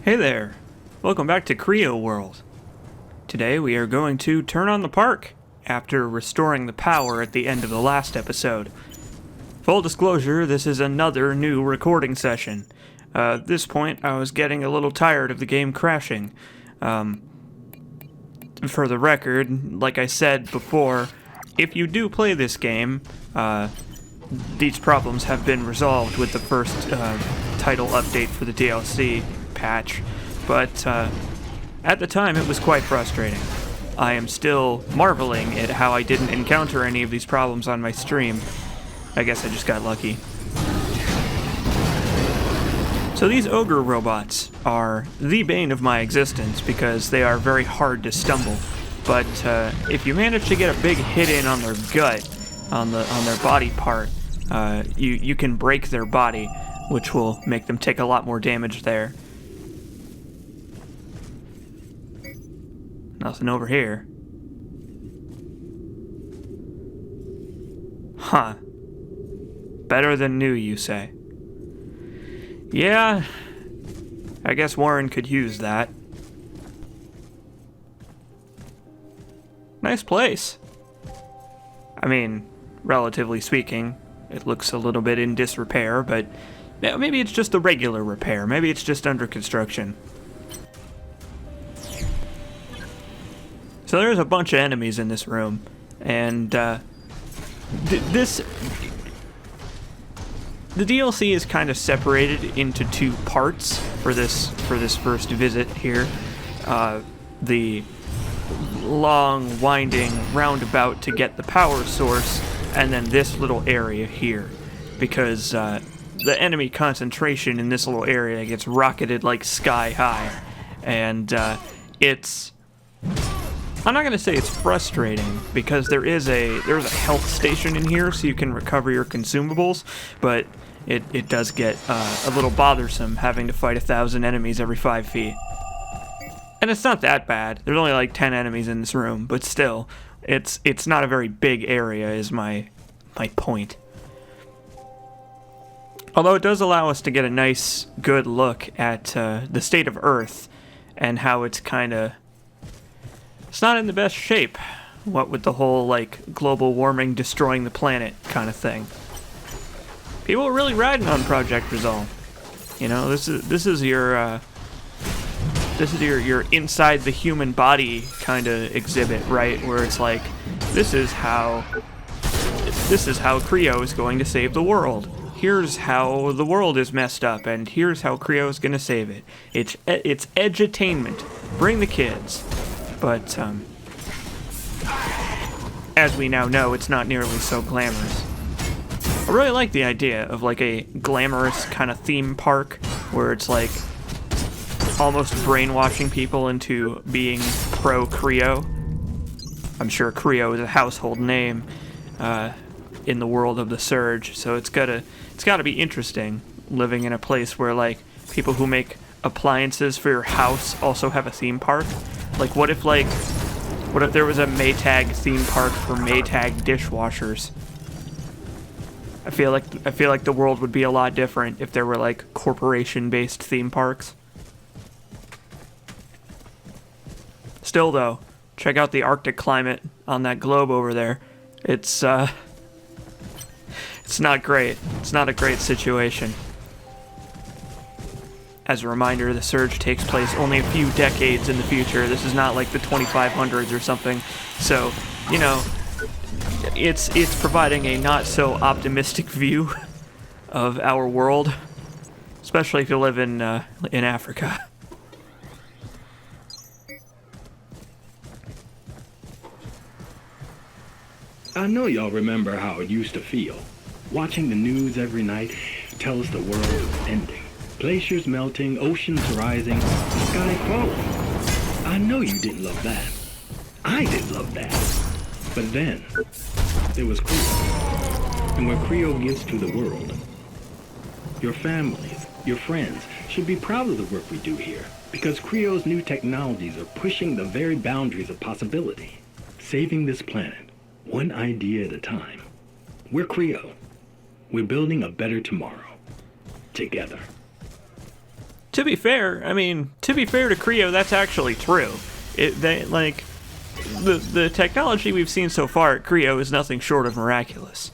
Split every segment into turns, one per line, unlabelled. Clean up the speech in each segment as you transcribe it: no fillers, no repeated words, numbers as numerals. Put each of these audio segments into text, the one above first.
Hey there! Welcome back to Creo World. Today we are going to turn on the park after restoring the power at the end of the last episode. Full disclosure, this is another new recording session. At this point, I was getting a little tired of the game crashing. For the record, like I said before, if you do play this game, these problems have been resolved with the first title update for the DLC patch, but at the time it was quite frustrating. I am still marveling at how I didn't encounter any of these problems on my stream. I guess I just got lucky. So these ogre robots are the bane of my existence because they are very hard to stumble. But if you manage to get a big hit in on their gut, on their body part, you can break their body, which will make them take a lot more damage there. Nothing over here. Huh. Better than new, you say? Yeah, I guess Warren could use that. Nice place. I mean, relatively speaking, it looks a little bit in disrepair, but maybe it's just a regular repair. Maybe it's just under construction. So there's a bunch of enemies in this room, and the DLC is kind of separated into two parts for this first visit here. The long, winding roundabout to get the power source, and then this little area here, because the enemy concentration in this little area gets rocketed like sky high, and I'm not going to say it's frustrating, because there's a health station in here so you can recover your consumables, but it does get a little bothersome having to fight 1,000 enemies every 5 feet. And it's not that bad. There's only like 10 enemies in this room, but still, it's not a very big area is my point. Although it does allow us to get a nice, good look at the state of Earth and how it's not in the best shape, what with the whole, like, global warming destroying the planet kind of thing. People are really riding on Project Resolve. You know, this is your inside the human body kind of exhibit, right? Where it's like, this is how Creo is going to save the world. Here's how the world is messed up, and here's how Creo is going to save it. It's edutainment. Bring the kids. But, as we now know, it's not nearly so glamorous. I really like the idea of, like, a glamorous kind of theme park where it's, like, almost brainwashing people into being pro-Creo. I'm sure Creo is a household name in the world of the Surge, so it's gotta be interesting living in a place where, like, people who make appliances for your house also have a theme park. Like, what if there was a Maytag theme park for Maytag dishwashers? I feel like the world would be a lot different if there were, like, corporation-based theme parks. Still, though, check out the Arctic climate on that globe over there. It's not great. It's not a great situation. As a reminder, the Surge takes place only a few decades in the future. This is not like the 2500s or something. So, you know, it's providing a not so optimistic view of our world, especially if you live in Africa.
I know y'all remember how it used to feel. Watching the news every night tells the world is ending. Glaciers melting, oceans rising, the sky falling. I know you didn't love that. I didn't love that. But then, there was Creo. And what Creo gives to the world. Your families, your friends, should be proud of the work we do here. Because Creo's new technologies are pushing the very boundaries of possibility. Saving this planet, one idea at a time. We're Creo. We're building a better tomorrow. Together.
To be fair, I mean, to be fair to Creo, that's actually true. The technology we've seen so far at Creo is nothing short of miraculous.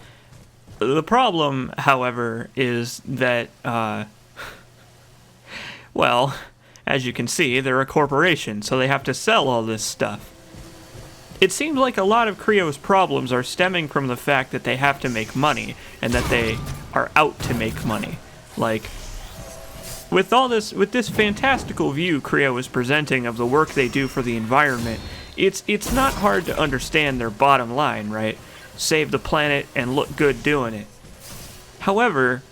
The problem, however, is that, well, as you can see, they're a corporation, so they have to sell all this stuff. It seems like a lot of Creo's problems are stemming from the fact that they have to make money, and that they are out to make money. Like, with this fantastical view Creo is presenting of the work they do for the environment, it's not hard to understand their bottom line, right? Save the planet and look good doing it. However,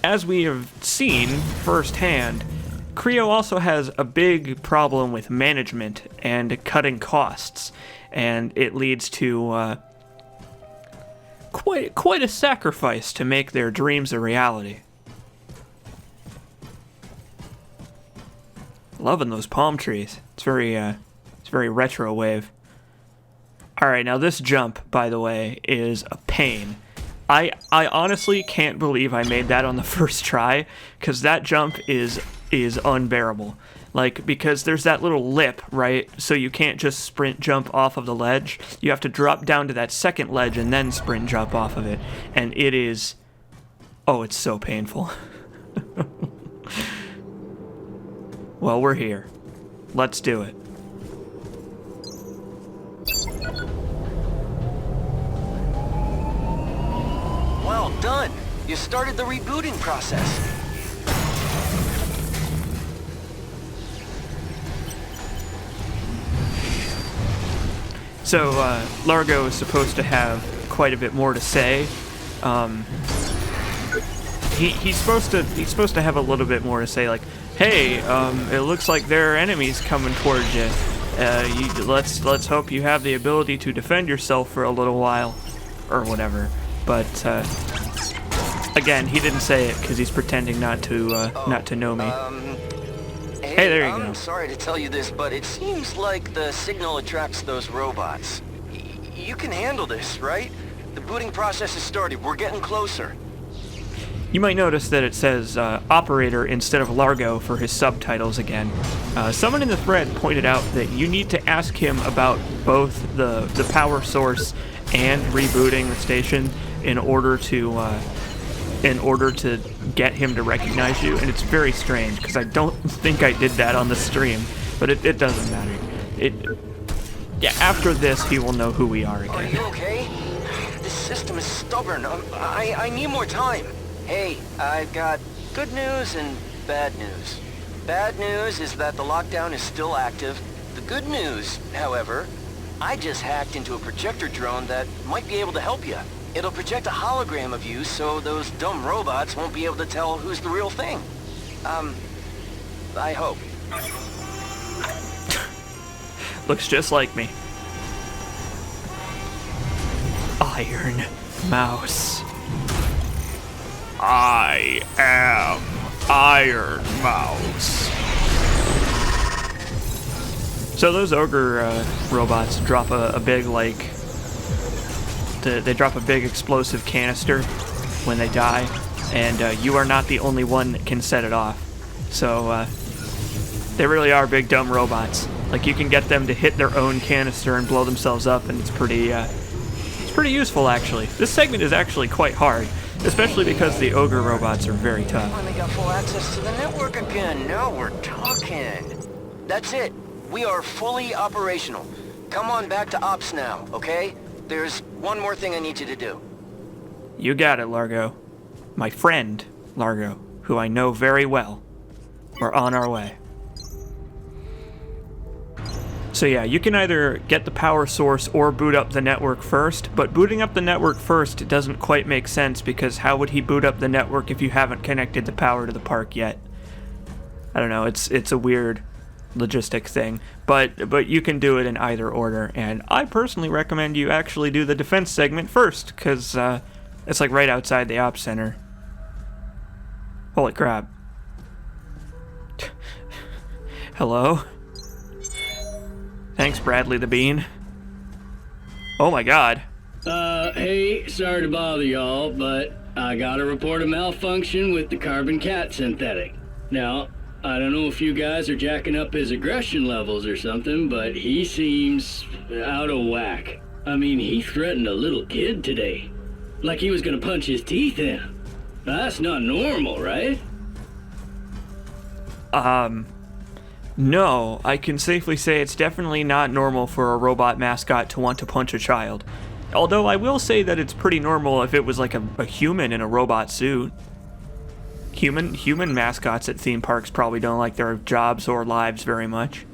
as we have seen firsthand, Creo also has a big problem with management and cutting costs, and it leads to quite a sacrifice to make their dreams a reality. Loving those palm trees. It's very retro wave. All right, now this jump, by the way, is a pain. I honestly can't believe I made that on the first try, because that jump is unbearable. Like, because there's that little lip, right? So you can't just sprint jump off of the ledge. You have to drop down to that second ledge and then sprint jump off of it. And it is... oh, it's so painful. Well, we're here. Let's do it.
Well done. You started the rebooting process.
So, Largo is supposed to have quite a bit more to say. He's supposed to have a little bit more to say, like, hey, it looks like there are enemies coming towards you. Let's hope you have the ability to defend yourself for a little while, or whatever. But again, he didn't say it because he's pretending not to know me. Hey, there you go.
I'm sorry to tell you this, but it seems like the signal attracts those robots. You can handle this, right? The booting process has started. We're getting closer.
You might notice that it says operator instead of Largo for his subtitles again. Someone in the thread pointed out that you need to ask him about both the power source and rebooting the station in order to get him to recognize you, and it's very strange because I don't think I did that on the stream, but it doesn't matter. Yeah, after this he will know who we are again.
Are you okay? This system is stubborn. I need more time. Hey, I've got good news and bad news. Bad news is that the lockdown is still active. The good news, however, I just hacked into a projector drone that might be able to help you. It'll project a hologram of you so those dumb robots won't be able to tell who's the real thing. I hope.
Looks just like me. Iron Mouse. I am Iron Mouse. So those ogre robots drop a big, like, they drop a big explosive canister when they die, and you are not the only one that can set it off. So they really are big dumb robots. Like, you can get them to hit their own canister and blow themselves up, and it's pretty useful actually. This segment is actually quite hard, especially because the ogre robots are very tough.
Finally got full access to the network again. Now we're talking. That's it. We are fully operational. Come on back to ops now, okay? There's one more thing I need you to do.
You got it, Largo. My friend, Largo, who I know very well. We're on our way. So yeah, you can either get the power source or boot up the network first, but booting up the network first doesn't quite make sense because how would he boot up the network if you haven't connected the power to the park yet? I don't know, it's a weird logistic thing, but you can do it in either order, and I personally recommend you actually do the defense segment first, because it's like right outside the ops center. Holy crap. Hello? Thanks, Bradley the Bean. Oh my god.
Hey, sorry to bother y'all, but I gotta report a malfunction with the carbon cat synthetic. Now, I don't know if you guys are jacking up his aggression levels or something, but he seems out of whack. I mean, he threatened a little kid today. Like he was gonna punch his teeth in. That's not normal, right?
No, I can safely say it's definitely not normal for a robot mascot to want to punch a child. Although I will say that it's pretty normal if it was like a human in a robot suit. Human mascots at theme parks probably don't like their jobs or lives very much.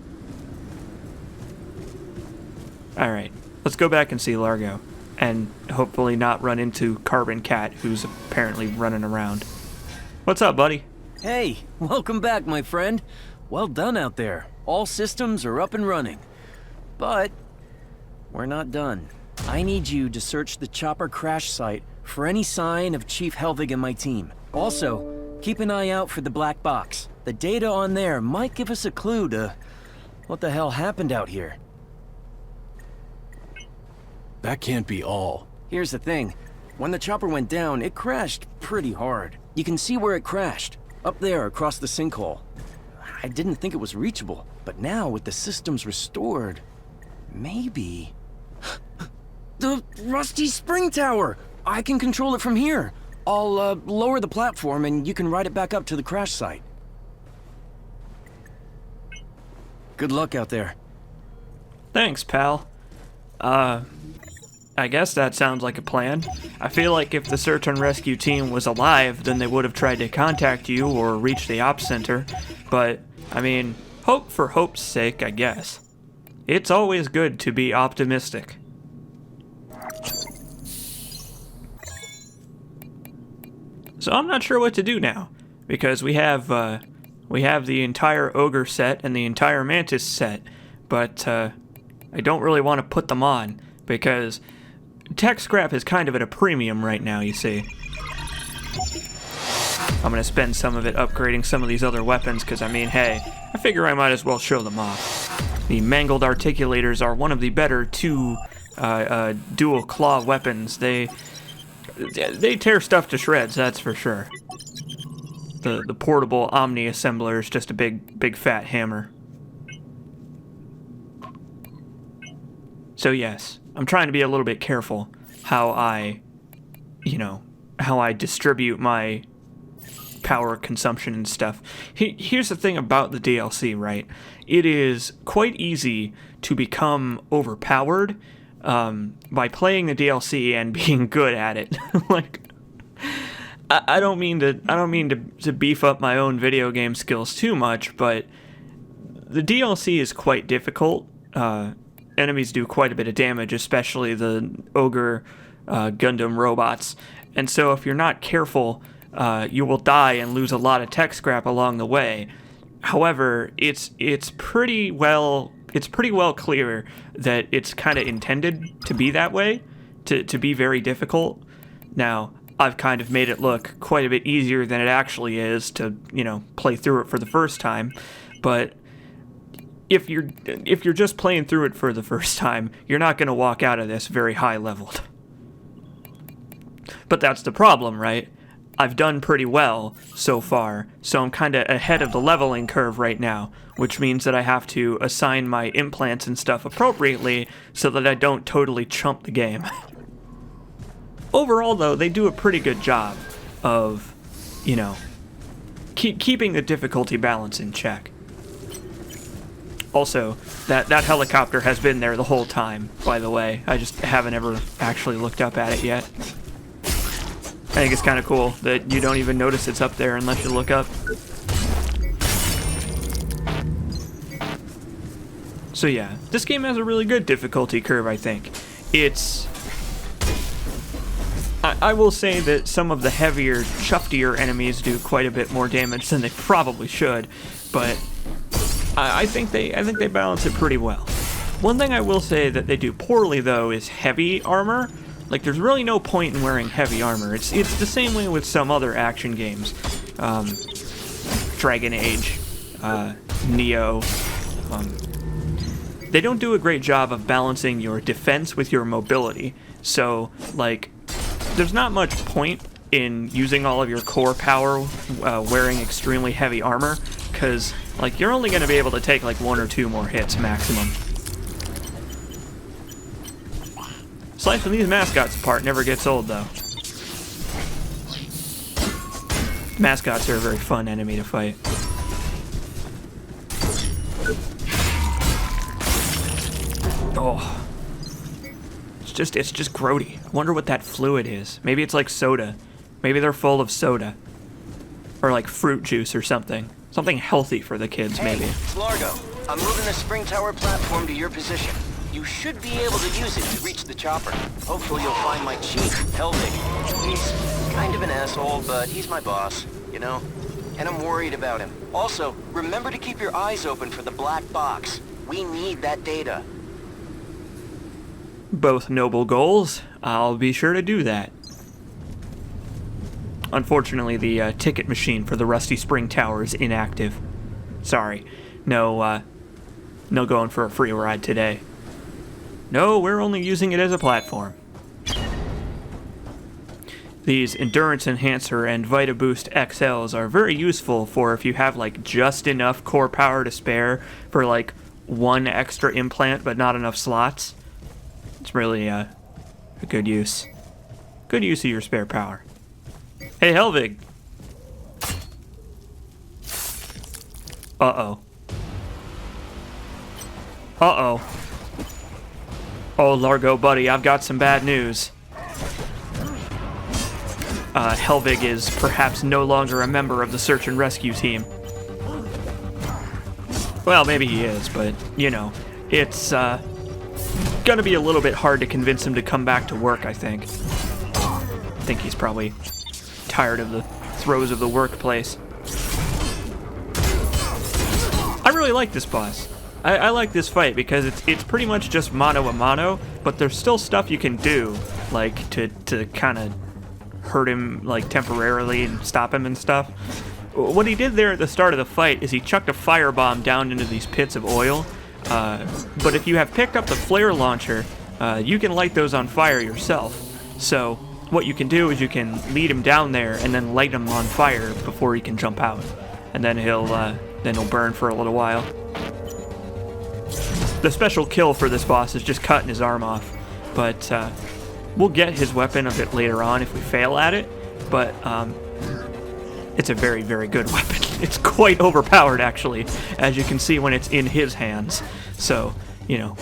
Alright, let's go back and see Largo. And hopefully not run into Carbon Cat, who's apparently running around. What's up, buddy?
Hey, welcome back, my friend. Well done out there. All systems are up and running. But we're not done. I need you to search the chopper crash site for any sign of Chief Helvig and my team. Also, keep an eye out for the black box. The data on there might give us a clue to what the hell happened out here.
That can't be all.
Here's the thing. When the chopper went down, it crashed pretty hard. You can see where it crashed. Up there across the sinkhole. I didn't think it was reachable, but now with the systems restored, maybe... The rusty spring tower! I can control it from here. I'll lower the platform and you can ride it back up to the crash site. Good luck out there.
Thanks, pal. I guess that sounds like a plan. I feel like if the search and rescue team was alive, then they would have tried to contact you or reach the ops center. But, I mean, hope for hope's sake, I guess. It's always good to be optimistic. So I'm not sure what to do now, because we have the entire ogre set and the entire mantis set, but I don't really want to put them on because tech scrap is kind of at a premium right now, you see. I'm gonna spend some of it upgrading some of these other weapons because, I mean, hey, I figure I might as well show them off. The mangled articulators are one of the better two dual claw weapons. They tear stuff to shreds, that's for sure. The portable Omni assembler is just a big fat hammer. So yes, I'm trying to be a little bit careful how I distribute my power consumption and stuff. Here's the thing about the DLC, right? It is quite easy to become overpowered by playing the DLC and being good at it. Like, I don't mean to beef up my own video game skills too much, but the DLC is quite difficult. Enemies do quite a bit of damage, especially the ogre Gundam robots. And so if you're not careful, you will die and lose a lot of tech scrap along the way. However, it's pretty well clear that it's kind of intended to be that way, to be very difficult. Now, I've kind of made it look quite a bit easier than it actually is to, play through it for the first time. But if you're just playing through it for the first time, you're not going to walk out of this very high leveled. But that's the problem, right? I've done pretty well so far, so I'm kind of ahead of the leveling curve right now, which means that I have to assign my implants and stuff appropriately so that I don't totally chump the game. Overall, though, they do a pretty good job of, keeping the difficulty balance in check. Also, that helicopter has been there the whole time, by the way. I just haven't ever actually looked up at it yet. I think it's kind of cool that you don't even notice it's up there unless you look up. So yeah, this game has a really good difficulty curve, I think. I will say that some of the heavier, chuftier enemies do quite a bit more damage than they probably should, but I think they balance it pretty well. One thing I will say that they do poorly, though, is heavy armor. Like, there's really no point in wearing heavy armor. It's the same way with some other action games. Dragon Age, Neo. They don't do a great job of balancing your defense with your mobility. So, like, there's not much point in using all of your core power wearing extremely heavy armor, because like you're only going to be able to take like 1 or 2 more hits maximum. Slicing these mascots apart never gets old though. Mascots are a very fun enemy to fight. Oh. It's just grody. I wonder what that fluid is. Maybe it's like soda. Maybe they're full of soda. Or like fruit juice or something. Something healthy for the kids, maybe.
Hey, it's Largo. I'm moving the spring tower platform to your position. You should be able to use it to reach the chopper. Hopefully you'll find my chief, Helvig. He's kind of an asshole, but he's my boss, you know? And I'm worried about him. Also, remember to keep your eyes open for the black box. We need that data.
Both noble goals. I'll be sure to do that. Unfortunately, the ticket machine for the Rusty Spring Tower is inactive. Sorry. No going for a free ride today. No, we're only using it as a platform. These Endurance Enhancer and Vita Boost XLs are very useful for if you have like just enough core power to spare for like 1 extra implant but not enough slots. It's really a good use. Good use of your spare power. Hey, Helvig. Uh-oh. Uh-oh. Oh, Largo, buddy, I've got some bad news. Helvig is perhaps no longer a member of the search and rescue team. Well, maybe he is, but, you know, it's, gonna be a little bit hard to convince him to come back to work, I think. I think he's probably tired of the throes of the workplace. I really like this boss. I like this fight because it's pretty much just mano a mano, but there's still stuff you can do, like to kind of hurt him like temporarily and stop him and stuff. What he did there at the start of the fight is he chucked a firebomb down into these pits of oil, but if you have picked up the flare launcher, you can light those on fire yourself. So what you can do is you can lead him down there and then light him on fire before he can jump out, and then he'll burn for a little while. The special kill for this boss is just cutting his arm off, but we'll get his weapon a bit later on if we fail at it, but it's a very, very good weapon. It's quite overpowered, actually, as you can see when it's in his hands. So, you know,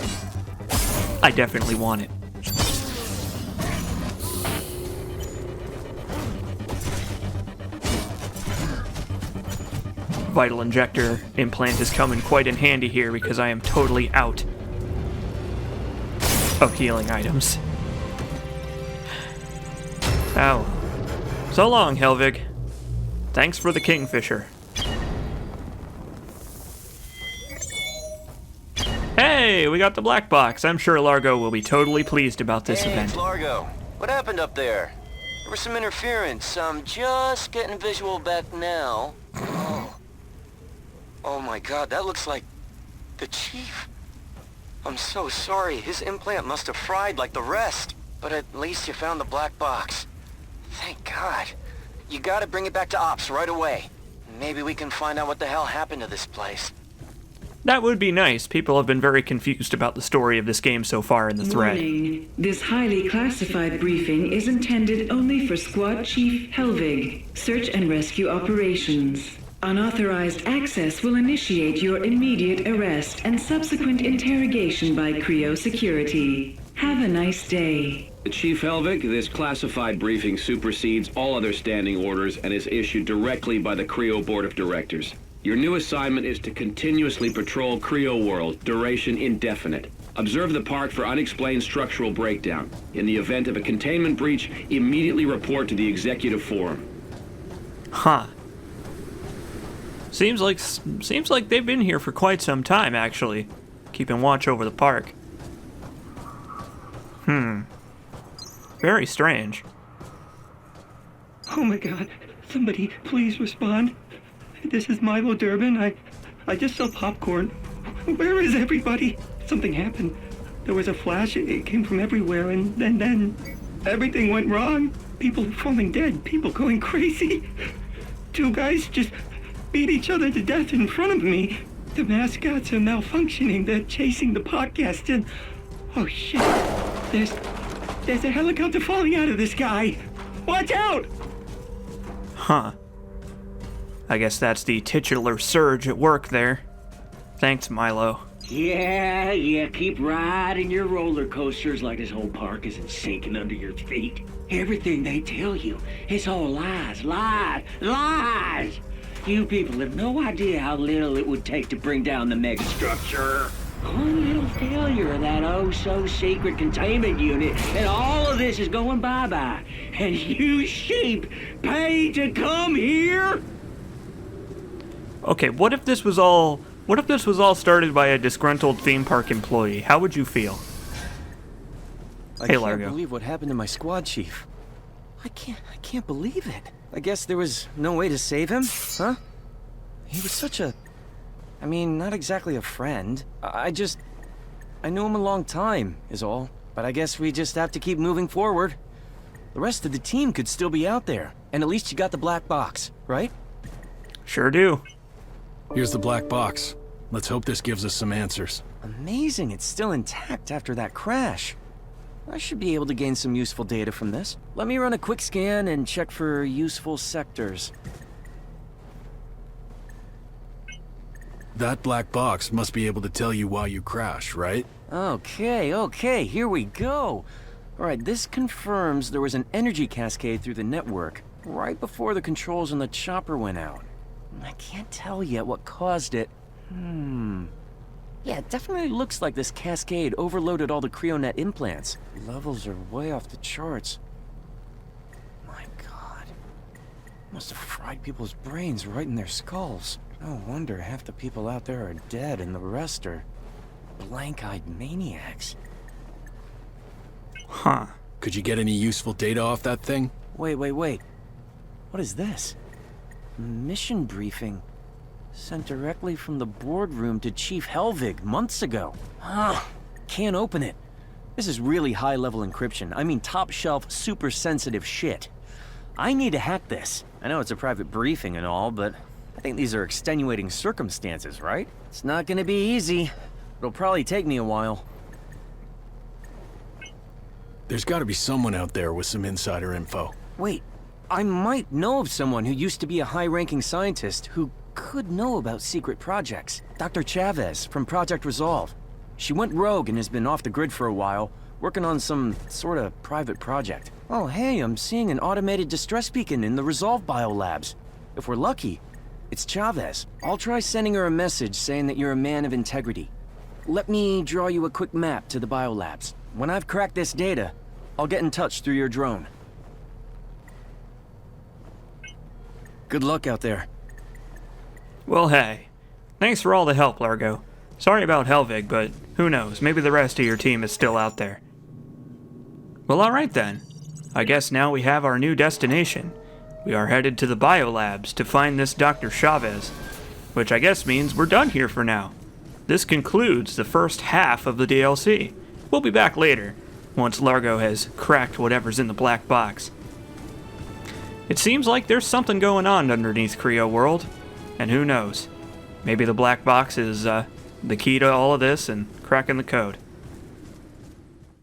I definitely want it. Vital injector implant is coming quite in handy here because I am totally out of healing items. Ow. So long, Helvig. Thanks for the Kingfisher. Hey, we got the black box. I'm sure Largo will be totally pleased about this
Hey,
event.
it's Largo. What happened up there? There was some interference. I'm just getting visual back now. Oh my god, that looks like the Chief. I'm so sorry. His implant must have fried like the rest. But at least you found the black box. Thank God. You gotta bring it back to Ops right away. Maybe we can find out what the hell happened to this place.
That would be nice. People have been very confused about the story of this game so far in the thread.
Warning. This highly classified briefing is intended only for Squad Chief Helvig, Search and Rescue Operations. Unauthorized access will initiate your immediate arrest and subsequent interrogation by Creo Security. Have a nice day.
Chief Helvig, this classified briefing supersedes all other standing orders and is issued directly by the Creo Board of Directors. Your new assignment is to continuously patrol Creo World, duration indefinite. Observe the park for unexplained structural breakdown. In the event of a containment breach, immediately report to the Executive Forum.
Huh. Seems like they've been here for quite some time, actually. Keeping watch over the park. Very strange.
Oh my god, somebody please respond. This is Milo Durbin. I just sell popcorn. Where is everybody? Something happened. There was a flash, it came from everywhere, and then everything went wrong. People falling dead, people going crazy. Two guys just beat each other to death in front of me. The mascots are malfunctioning. They're chasing the podcast and... Oh shit. There's a helicopter falling out of the sky. Watch out!
Huh. I guess that's the titular surge at work there. Thanks, Milo.
Yeah, keep riding your roller coasters like this whole park isn't sinking under your feet. Everything they tell you, it's all lies, lies, lies! You people have no idea how little it would take to bring down the megastructure. One little failure of that oh-so-secret containment unit, and all of this is going bye-bye. And you sheep pay to come here?
Okay, what if this was all started by a disgruntled theme park employee? How would you feel?
I
Hey,
can't
Largo.
believe what happened to my squad chief. I can't believe it. I guess there was no way to save him, huh? He was such a... I mean, not exactly a friend. I knew him a long time, is all. But I guess we just have to keep moving forward. The rest of the team could still be out there. And at least you got the black box, right?
Sure do.
Here's the black box. Let's hope this gives us some answers.
Amazing it's still intact after that crash. I should be able to gain some useful data from this. Let me run a quick scan and check for useful sectors.
That black box must be able to tell you why you crashed, right?
Okay, here we go. Alright, this confirms there was an energy cascade through the network right before the controls on the chopper went out. I can't tell yet what caused it. Yeah, it definitely looks like this cascade overloaded all the CryoNet implants. Levels are way off the charts. My god. Must have fried people's brains right in their skulls. No wonder half the people out there are dead and the rest are blank-eyed maniacs.
Huh.
Could you get any useful data off that thing?
Wait. What is this? Mission briefing. Sent directly from the boardroom to Chief Helvig months ago. Can't open it. This is really high-level encryption. I mean top-shelf, super sensitive shit. I need to hack this. I know it's a private briefing and all, but I think these are extenuating circumstances, right? It's not gonna be easy. It'll probably take me a while.
There's gotta be someone out there with some insider info.
Wait, I might know of someone who used to be a high-ranking scientist who could know about secret projects. Dr. Chavez from Project Resolve. She went rogue and has been off the grid for a while, working on some sort of private project. Oh, hey, I'm seeing an automated distress beacon in the Resolve biolabs. If we're lucky, it's Chavez. I'll try sending her a message saying that you're a man of integrity. Let me draw you a quick map to the biolabs. When I've cracked this data, I'll get in touch through your drone. Good luck out there.
Well, hey. Thanks for all the help, Largo. Sorry about Helvig, but who knows, maybe the rest of your team is still out there. Well, alright then. I guess now we have our new destination. We are headed to the biolabs to find this Dr. Chavez, which I guess means we're done here for now. This concludes the first half of the DLC. We'll be back later, once Largo has cracked whatever's in the black box. It seems like there's something going on underneath Creo World, and who knows, maybe the black box is the key to all of this and cracking the code.